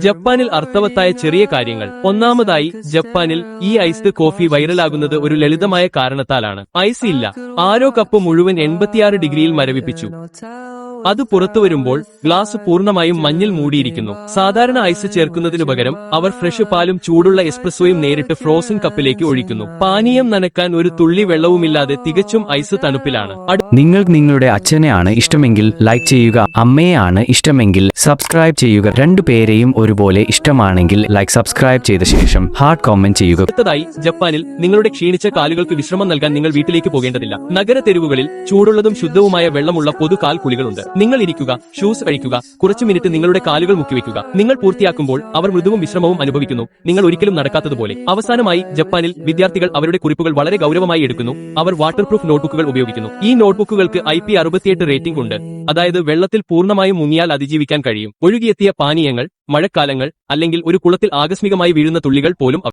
ജപ്പാനിൽ അർത്ഥവത്തായ ചെറിയ കാര്യങ്ങൾ. ഒന്നാമതായി, ജപ്പാനിൽ ഈ ഐസ്ഡ് കോഫി വൈറലാകുന്നത് ഒരു ലളിതമായ കാരണത്താലാണ്. ഐസ് ഇല്ല. ആരോ കപ്പ് മുഴുവൻ 86 ഡിഗ്രിയിൽ മരവിപ്പിച്ചു. അത് പുറത്തുവരുമ്പോൾ ഗ്ലാസ് പൂർണ്ണമായും മഞ്ഞിൽ മൂടിയിരിക്കുന്നു. സാധാരണ ഐസ് ചേർക്കുന്നതിനു പകരം അവർ ഫ്രഷ് പാലും ചൂടുള്ള എസ്പ്രസോയും നേരിട്ട് ഫ്രോസൺ കപ്പിലേക്ക് ഒഴിക്കുന്നു. പാനീയം നനക്കാൻ ഒരു തുള്ളി വെള്ളവുമില്ലാതെ തികച്ചും ഐസ് തണുപ്പിലാണ്. നിങ്ങൾ നിങ്ങളുടെ അച്ഛനെയാണ് ഇഷ്ടമെങ്കിൽ ലൈക്ക് ചെയ്യുക, അമ്മയെയാണ് ഇഷ്ടമെങ്കിൽ സബ്സ്ക്രൈബ് ചെയ്യുക. രണ്ടുപേരെയും ഒരുപോലെ ഇഷ്ടമാണെങ്കിൽ ലൈക്ക് സബ്സ്ക്രൈബ് ചെയ്ത ശേഷം ഹാർട്ട് കമന്റ് ചെയ്യുക. അടുത്തതായി, ജപ്പാനിൽ നിങ്ങളുടെ ക്ഷീണിച്ച കാലുകൾക്ക് വിശ്രമം നൽകാൻ നിങ്ങൾ വീട്ടിലേക്ക് പോകേണ്ടതില്ല. നഗര തെരുവുകളിൽ ചൂടുള്ളതും ശുദ്ധവുമായ വെള്ളമുള്ള പൊതു കാൽ കുളികളുണ്ട്. നിങ്ങൾ ഇരിക്കുക, ഷൂസ് കഴിക്കുക, കുറച്ചു മിനിറ്റ് നിങ്ങളുടെ കാലുകൾ മുക്കിവെക്കുക. നിങ്ങൾ പൂർത്തിയാക്കുമ്പോൾ അവർ മൃദുവും വിശ്രമവും അനുഭവിക്കുന്നു, നിങ്ങൾ ഒരിക്കലും നടക്കാത്തതുപോലെ. അവസാനമായി, ജപ്പാനിൽ വിദ്യാർത്ഥികൾ അവരുടെ കുറിപ്പുകൾ വളരെ ഗൗരവമായി എടുക്കുന്നു. അവർ വാട്ടർപ്രൂഫ് നോട്ട്ബുക്കുകൾ ഉപയോഗിക്കുന്നു. ഈ നോട്ട്ബുക്കുകൾക്ക് IP68 റേറ്റിംഗ് ഉണ്ട്, അതായത് വെള്ളത്തിൽ പൂർണ്ണമായും മുങ്ങിയാൽ അതിജീവിക്കാൻ കഴിയും. ഒഴുകിയെത്തിയ പാനീയങ്ങൾ, മഴക്കാലങ്ങൾ അല്ലെങ്കിൽ ഒരു കുളത്തിൽ ആകസ്മികമായി വീഴുന്ന തുള്ളികൾ പോലും